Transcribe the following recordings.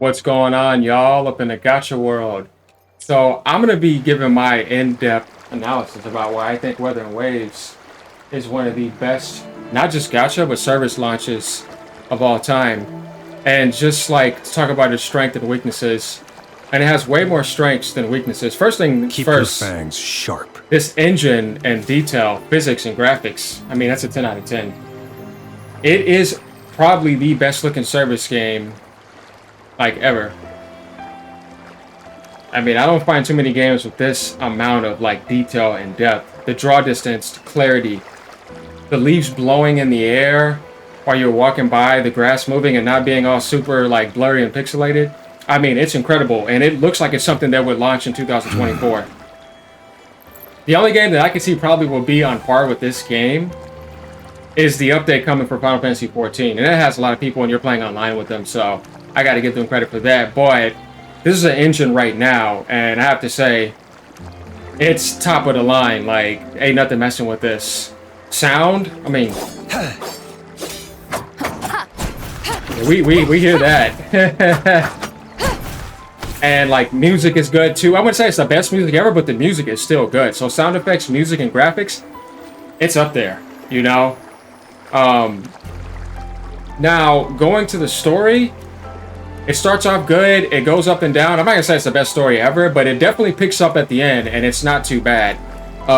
What's going on, y'all, up in the gacha world? So I'm gonna be giving my in-depth analysis about why I think Wuthering Waves is one of the best, not just gacha, but service launches of all time. And just like to talk about its strength and weaknesses. And it has way more strengths than weaknesses. First thing Keep your first, fangs sharp. this engine and detail, physics and graphics. I mean, that's a 10 out of 10. It is probably the best looking service game like ever. I mean, I don't find too many games with this amount of like detail and depth. The draw distance, clarity, the leaves blowing in the air while you're walking by, the grass moving and not being all super like blurry and pixelated. I mean, it's incredible, and it looks like it's something that would launch in 2024. The only game that I can see probably will be on par with this game is the update coming for Final Fantasy 14, and it has a lot of people and you're playing online with them, so I got to give them credit for that. But this is an engine right now, and I have to say, it's top of the line. Like, ain't nothing messing with this. Sound, I mean, we hear that. And like, music is good too. I wouldn't say it's the best music ever, but the music is still good. So sound effects, music, and graphics, it's up there, you know? Now, going to the story, it starts off good, it goes up and down. I'm not gonna say it's the best story ever, but it definitely picks up at the end, and it's not too bad.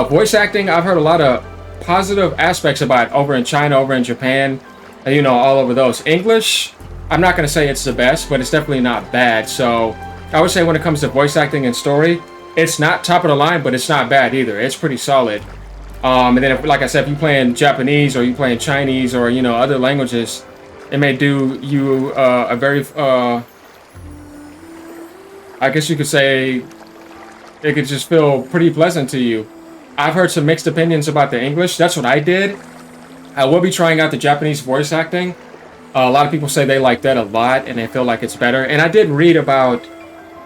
Voice acting, I've heard a lot of positive aspects about it over in China, over in Japan, you know, all over those. English, I'm not gonna say it's the best, but it's definitely not bad. So I would say when it comes to voice acting and story, it's not top of the line, but it's not bad either. It's pretty solid. And then, if, like I said, if you're playing Japanese or you're playing Chinese or, you know, other languages, it may do you a very, I guess you could say, it could just feel pretty pleasant to you. I've heard some mixed opinions about the English. That's what I did. I will be trying out the Japanese voice acting. A lot of people say they like that a lot and they feel like it's better. And I did read about,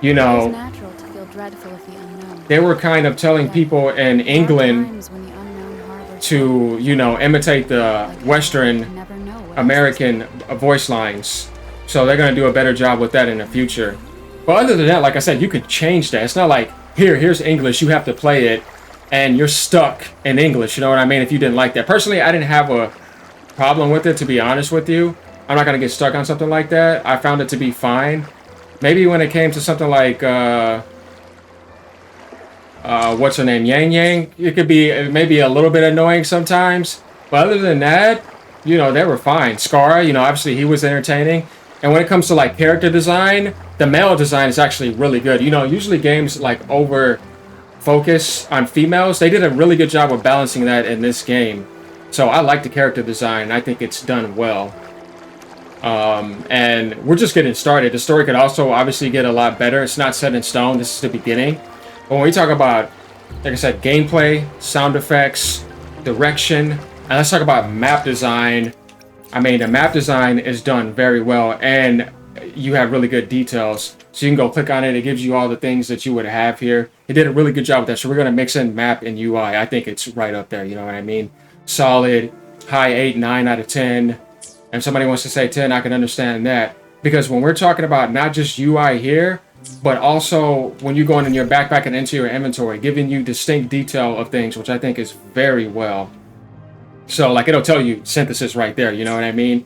you know, natural to feel dreadful of the unknown. They were kind of telling people in England to, you know, imitate the Western American voice lines. So they're going to do a better job with that in the future. But other than that, like I said, you could change that. It's not like, here's English, you have to play it, and you're stuck in English. You know what I mean? If you didn't like that. Personally, I didn't have a problem with it, to be honest with you. I'm not going to get stuck on something like that. I found it to be fine. Maybe when it came to something like, what's her name? Yang Yang. It could be maybe a little bit annoying sometimes. But other than that, you know, they were fine. Scar, you know, obviously he was entertaining. And when it comes to like character design, the male design is actually really good. You know, usually games like over focus on females. They did a really good job of balancing that in this game. So I like the character design. I think it's done well. And we're just getting started. The story could also obviously get a lot better. It's not set in stone. This is the beginning. But when we talk about, like I said, gameplay, sound effects, direction, and let's talk about map design. I mean, the map design is done very well, and you have really good details. So you can go click on it. It gives you all the things that you would have here. It did a really good job with that. So we're going to mix in map and UI. I think it's right up there. You know what I mean? Solid, high 8, 9 out of 10. And somebody wants to say 10, I can understand that. Because when we're talking about not just UI here, but also when you're going in your backpack and into your inventory, giving you distinct detail of things, which I think is very well. So like it'll tell you synthesis right there, you know what I mean?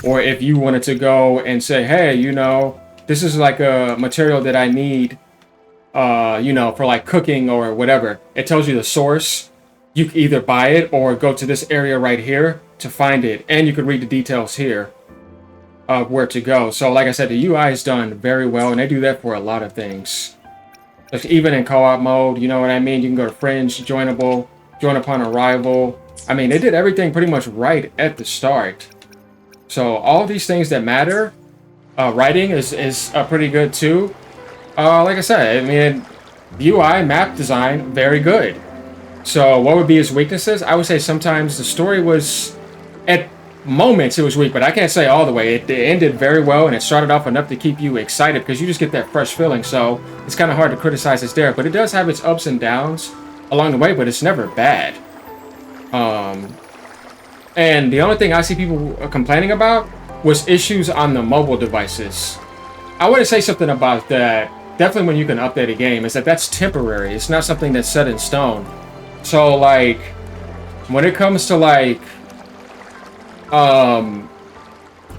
Or if you wanted to go and say, hey, you know, this is like a material that I need, you know, for like cooking or whatever. It tells you the source. You can either buy it or go to this area right here to find it. And you could read the details here of where to go. So like I said, the UI is done very well, and they do that for a lot of things. Just even in co-op mode, you know what I mean? You can go to Fringe, Joinable, Join Upon Arrival. I mean, they did everything pretty much right at the start. So all these things that matter, writing is pretty good too. Like I said, I mean, UI, map design, very good. So what would be his weaknesses? I would say sometimes the story was, at moments it was weak, but I can't say all the way. It ended very well, and it started off enough to keep you excited because you just get that fresh feeling. So it's kind of hard to criticize it's there, but it does have its ups and downs along the way, but it's never bad. And the only thing I see people complaining about was issues on the mobile devices. I want to say something about that. Definitely when you can update a game is that that's temporary. It's not something that's set in stone. So like when it comes to like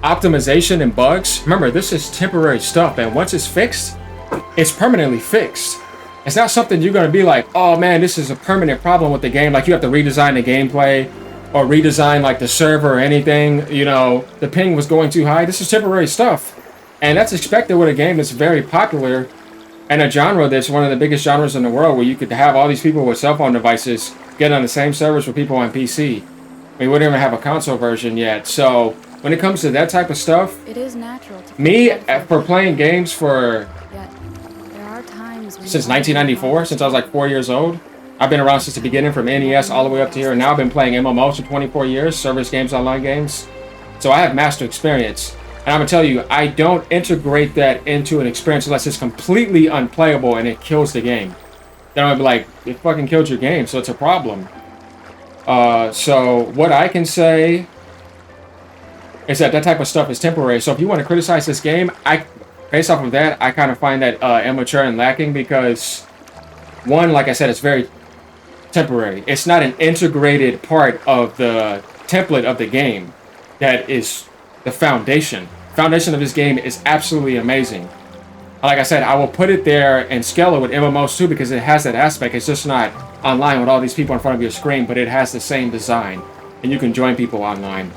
optimization and bugs, remember this is temporary stuff, and once it's fixed, it's permanently fixed. It's not something you're going to be like, oh man, this is a permanent problem with the game. Like you have to redesign the gameplay or redesign like the server or anything. You know, the ping was going too high. This is temporary stuff. And that's expected with a game that's very popular and a genre that's one of the biggest genres in the world, where you could have all these people with cell phone devices get on the same servers with people on PC. We wouldn't even have a console version yet. So when it comes to that type of stuff, It is natural to me, for playing games for Yet, there are times when since you want to 1994, since I was like 4 years old. I've been around since the beginning, from NES all the way up to here, and now I've been playing MMOs for 24 years, service games, online games. So I have master experience. And I'm gonna tell you, I don't integrate that into an experience unless it's completely unplayable and it kills the game. Then I'll be like, it fucking killed your game, so it's a problem. So what I can say is that that type of stuff is temporary. So if you want to criticize this game, based off of that, I kind of find that immature and lacking because, one, like I said, it's very temporary. It's not an integrated part of the template of the game that is the foundation. Foundation of this game is absolutely amazing. Like I said, I will put it there and scale it with MMOs too because it has that aspect. It's just not online with all these people in front of your screen, but it has the same design, and you can join people online.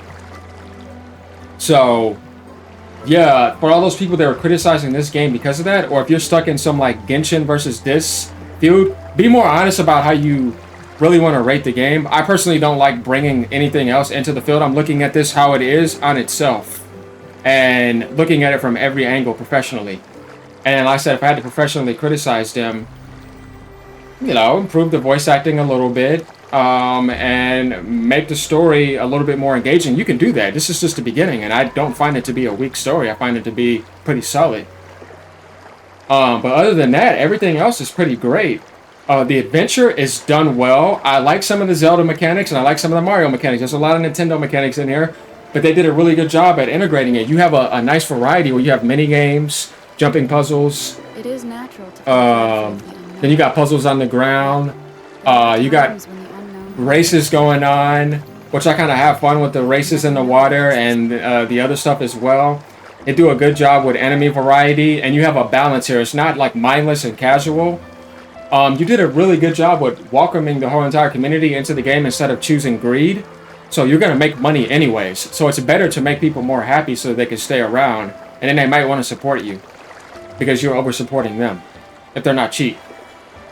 So, yeah, for all those people that are criticizing this game because of that, or if you're stuck in some like Genshin versus this feud, be more honest about how you really want to rate the game. I personally don't like bringing anything else into the field. I'm looking at this how it is on itself and looking at it from every angle professionally. And like I said, if I had to professionally criticize them, you know, improve the voice acting a little bit, and make the story a little bit more engaging, you can do that. This is just the beginning, and I don't find it to be a weak story. I find it to be pretty solid. But other than that, everything else is pretty great. The adventure is done well. I like some of the Zelda mechanics, and I like some of the Mario mechanics. There's a lot of Nintendo mechanics in here, but they did a really good job at integrating it. You have a nice variety where you have mini games, jumping puzzles. It is natural to Then you got puzzles on the ground. You got races going on, which I kind of have fun with the races in the water and the other stuff as well. They do a good job with enemy variety, and you have a balance here. It's not like mindless and casual. You did a really good job with welcoming the whole entire community into the game instead of choosing greed. So you're going to make money anyways. So it's better to make people more happy so they can stay around. And then they might want to support you because you're over supporting them if they're not cheap.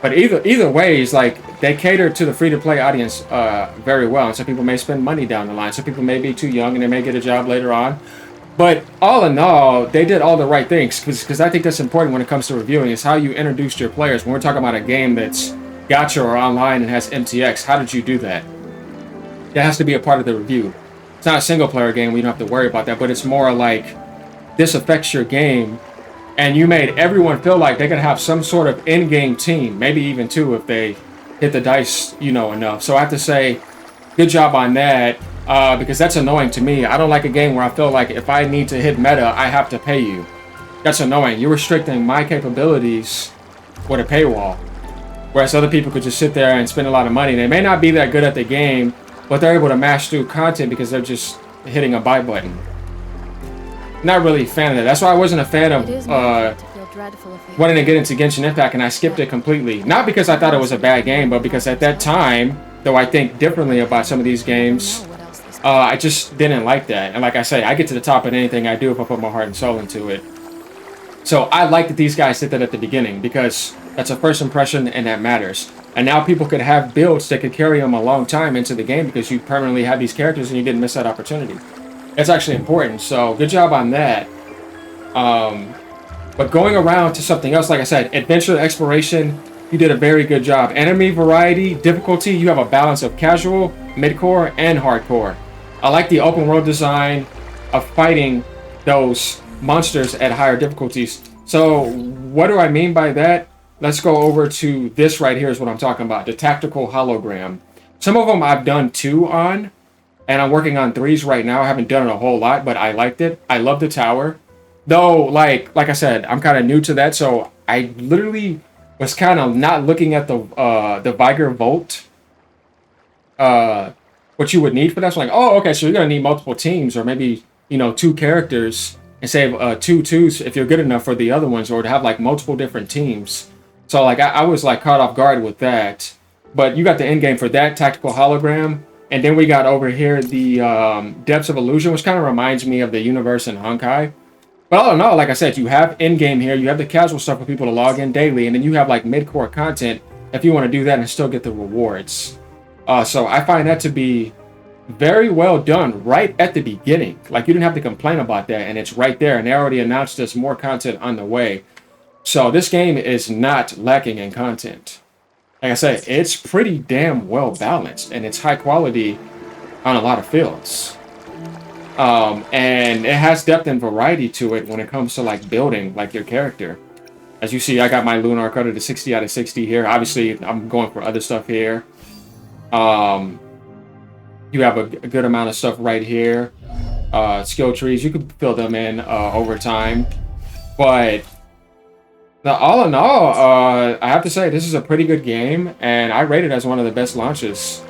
But either way, it's like they cater to the free-to-play audience very well. And some people may spend money down the line. Some people may be too young and they may get a job later on. But all in all, they did all the right things, because I think that's important when it comes to reviewing, is how you introduced your players. When we're talking about a game that's gacha or online and has MTX, how did you do that? That has to be a part of the review. It's not a single-player game, we don't have to worry about that, but it's more like this affects your game, and you made everyone feel like they're going to have some sort of in-game team, maybe even two if they hit the dice, you know, enough. So I have to say, good job on that. Because that's annoying to me. I don't like a game where I feel like if I need to hit meta, I have to pay you. That's annoying. You're restricting my capabilities with a paywall. Whereas other people could just sit there and spend a lot of money. They may not be that good at the game, but they're able to mash through content because they're just hitting a buy button. Not really a fan of that. That's why I wasn't a fan of wanting to get into Genshin Impact, and I skipped it completely. Not because I thought it was a bad game, but because at that time, though I think differently about some of these games, I just didn't like that. And like I say, I get to the top of anything I do if I put my heart and soul into it. So I like that these guys did that at the beginning, because that's a first impression and that matters. And now people could have builds that could carry them a long time into the game because you permanently have these characters and you didn't miss that opportunity. It's actually important. So good job on that. But going around to something else, like I said, adventure, exploration, you did a very good job. Enemy variety, difficulty, you have a balance of casual, midcore, and hardcore. I like the open world design of fighting those monsters at higher difficulties. So what do I mean by that? Let's go over to this right here is what I'm talking about, the tactical hologram. Some of them I've done 2 on, and I'm working on 3s right now. I haven't done it a whole lot, but I liked it. I love the tower. Though, like I said, I'm kind of new to that, so I literally was kind of not looking at the Viger Volt, uh, what you would need for that. So like, oh, okay, so you're gonna need multiple teams, or maybe two characters, and save two twos if you're good enough for the other ones, or to have like multiple different teams. So like I was like caught off guard with that. But you got the end game for that tactical hologram, and then we got over here the Depths of Illusion, which kind of reminds me of the universe in Honkai. But all in all, like I said, you have end game here, you have the casual stuff for people to log in daily, and then you have like mid-core content if you want to do that and still get the rewards. So I find that to be very well done right at the beginning. Like you didn't have to complain about that, and it's right there, and they already announced there's more content on the way. So this game is not lacking in content. Like I said, it's pretty damn well balanced, and it's high quality on a lot of fields. And it has depth and variety to it when it comes to like building like your character. As you see, I got my Lunar credit to 60 out of 60 here. Obviously, I'm going for other stuff here. You have a good amount of stuff right here. Skill trees, you could fill them in over time. But all in all, I have to say this is a pretty good game, and I rate it as one of the best launches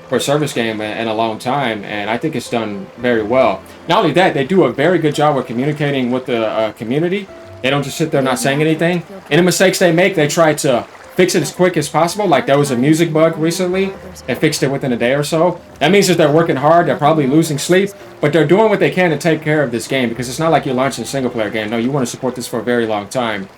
for a service game in a long time, and I think it's done very well. Not only that, they do a very good job of communicating with the community. They don't just sit there not saying anything. Any mistakes they make, they try to fix it as quick as possible. Like there was a music bug recently. They fixed it within a day or so. That means that they're working hard. They're probably losing sleep, but they're doing what they can to take care of this game, because it's not like you're launching a single player game. No, you want to support this for a very long time.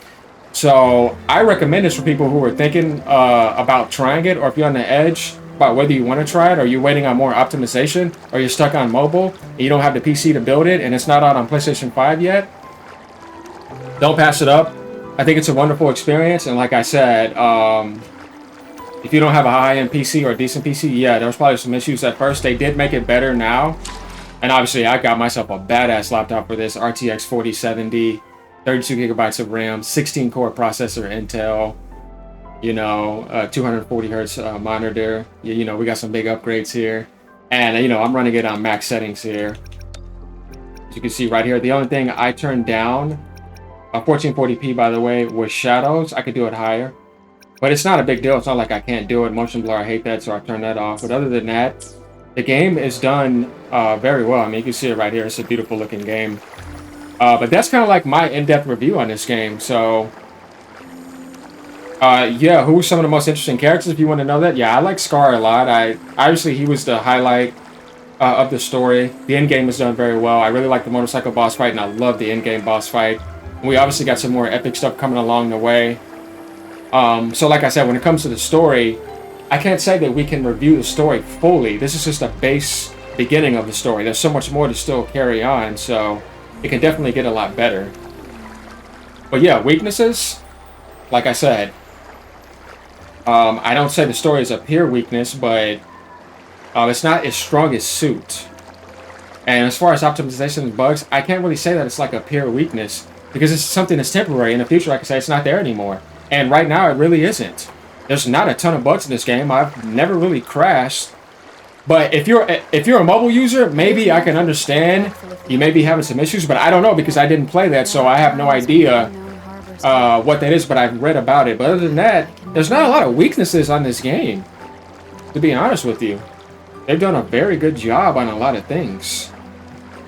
So I recommend this for people who are thinking about trying it, or if you're on the edge about whether you want to try it, or you're waiting on more optimization, or you're stuck on mobile and you don't have the PC to build it and it's not out on PlayStation 5 yet. Don't pass it up. I think it's a wonderful experience, and like I said, if you don't have a high-end PC or a decent PC, yeah, there was probably some issues at first. They did make it better now, and obviously I got myself a badass laptop for this, RTX 4070, 32 gigabytes of RAM, 16-core processor, Intel, 240 hertz monitor. We got some big upgrades here, and I'm running it on max settings here. As you can see right here, the only thing I turned down, 1440p by the way, was shadows. I could do it higher, but it's not a big deal. It's not like I can't do it. Motion blur, I hate that, so I turned that off. But other than that, the game is done very well. I mean, you can see it right here. It's a beautiful looking game. But that's kind of like my in-depth review on this game. So yeah, who are some of the most interesting characters if you want to know that? Yeah, I like Scar a lot. Obviously he was the highlight of the story. The end game was done very well. I really like the motorcycle boss fight, and I love the end game boss fight. And we obviously got some more epic stuff coming along the way. So like I said, when it comes to the story, I can't say that we can review the story fully. This is just a base beginning of the story. There's so much more to still carry on, so it can definitely get a lot better. But yeah, weaknesses, like I said, I don't say the story is a pure weakness, but it's not as strong as Suit. And as far as optimization and bugs, I can't really say that it's like a pure weakness, because it's something that's temporary. In the future, like I say, it's not there anymore. And right now, it really isn't. There's not a ton of bugs in this game. I've never really crashed. But if you're a mobile user, maybe I can understand. You may be having some issues, but I don't know, because I didn't play that, so I have no idea what that is, but I've read about it. But other than that, there's not a lot of weaknesses on this game, to be honest with you. They've done a very good job on a lot of things.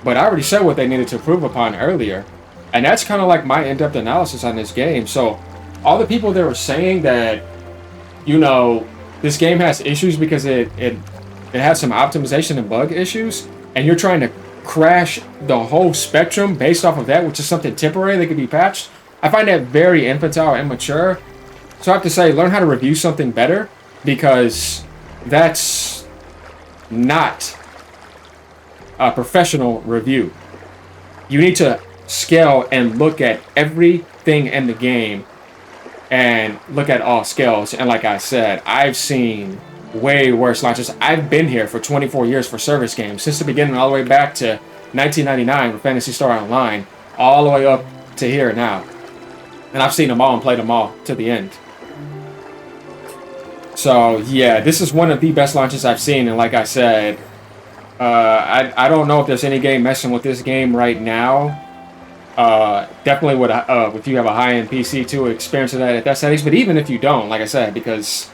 But I already said what they needed to improve upon earlier. And that's kind of like my in-depth analysis on this game. So all the people that were saying that, this game has issues because it has some optimization and bug issues, and you're trying to crash the whole spectrum based off of that, which is something temporary that could be patched, I find that very infantile and immature. So I have to say, learn how to review something better, because that's not a professional review. You need to scale and look at everything in the game and look at all scales. And like I said, I've seen way worse launches. I've been here for 24 years for service games, since the beginning all the way back to 1999 with Phantasy Star Online, all the way up to here now. And I've seen them all and played them all to the end. So yeah, this is one of the best launches I've seen. And like I said, I don't know if there's any game messing with this game right now. Definitely would if you have a high-end PC to experience that at that settings. But even if you don't, like I said, because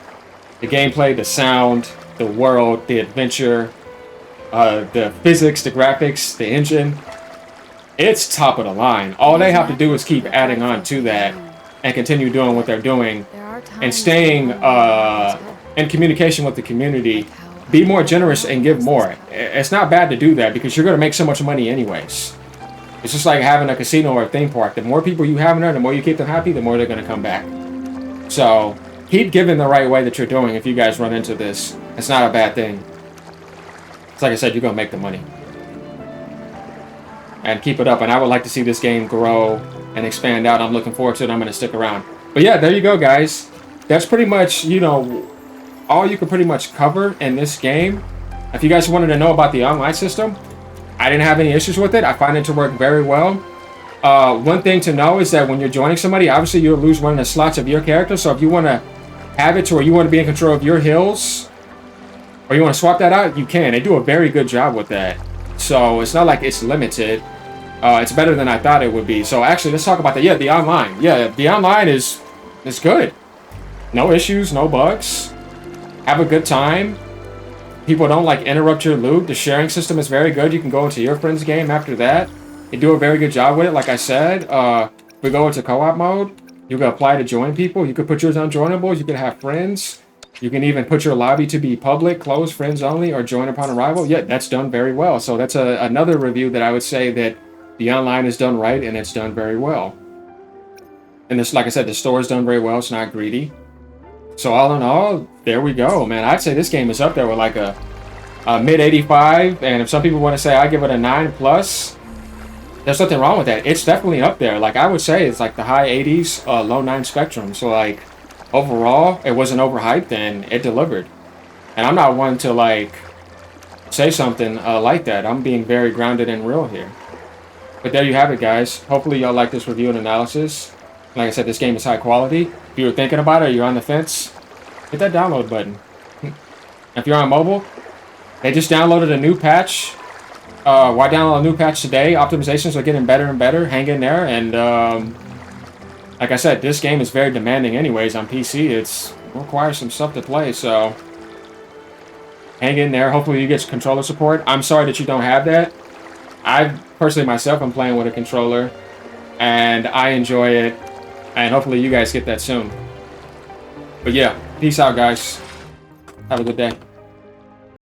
the gameplay, the sound, the world, the adventure, the physics, the graphics, the engine, it's top of the line. All they have to do is keep adding on to that and continue doing what they're doing and staying in communication with the community. Be more generous and give more. It's not bad to do that because you're going to make so much money anyways. It's just like having a casino or a theme park. The more people you have in there, the more you keep them happy, the more they're going to come back. So keep giving the right way that you're doing if you guys run into this. It's not a bad thing. It's like I said, you're going to make the money. And keep it up. And I would like to see this game grow and expand out. I'm looking forward to it. I'm going to stick around. But yeah, there you go, guys. That's pretty much, you know, all you can pretty much cover in this game. If you guys wanted to know about the online system, I didn't have any issues with it. I find it to work very well. One thing to know is that when you're joining somebody, obviously you'll lose one of the slots of your character. So if you want to have it to where you want to be in control of your hills, or you want to swap that out, you can. They do a very good job with that. So it's not like it's limited. It's better than I thought it would be. So actually, let's talk about that. Yeah, the online. Yeah, the online is good. No issues, no bugs. Have a good time. People don't like interrupt your loot. The sharing system is very good. You can go into your friend's game after that. They do a very good job with it. Like I said, if we go into co-op mode, you can apply to join people. You can put yours unjoinable. You can have friends. You can even put your lobby to be public, closed, friends only, or join upon arrival. Yeah, that's done very well. So that's another review that I would say that the online is done right and it's done very well. And this, like I said, the store is done very well. It's not greedy. So all in all, there we go, man. I'd say this game is up there with like a mid 85. And if some people want to say I give it a 9+, there's nothing wrong with that. It's definitely up there. Like I would say it's like the high 80s, low 9 spectrum. So like overall, it wasn't overhyped and it delivered. And I'm not one to like say something like that. I'm being very grounded and real here. But there you have it, guys. Hopefully y'all like this review and analysis. Like I said, this game is high quality. If you were thinking about it or you're on the fence, hit that download button. If you're on mobile, they just downloaded a new patch. Why download a new patch today? Optimizations are getting better and better. Hang in there. And like I said, this game is very demanding anyways on PC. It requires some stuff to play, so hang in there. Hopefully you get controller support. I'm sorry that you don't have that. I personally myself am playing with a controller and I enjoy it, and hopefully you guys get that soon. But yeah, peace out, guys. Have a good day.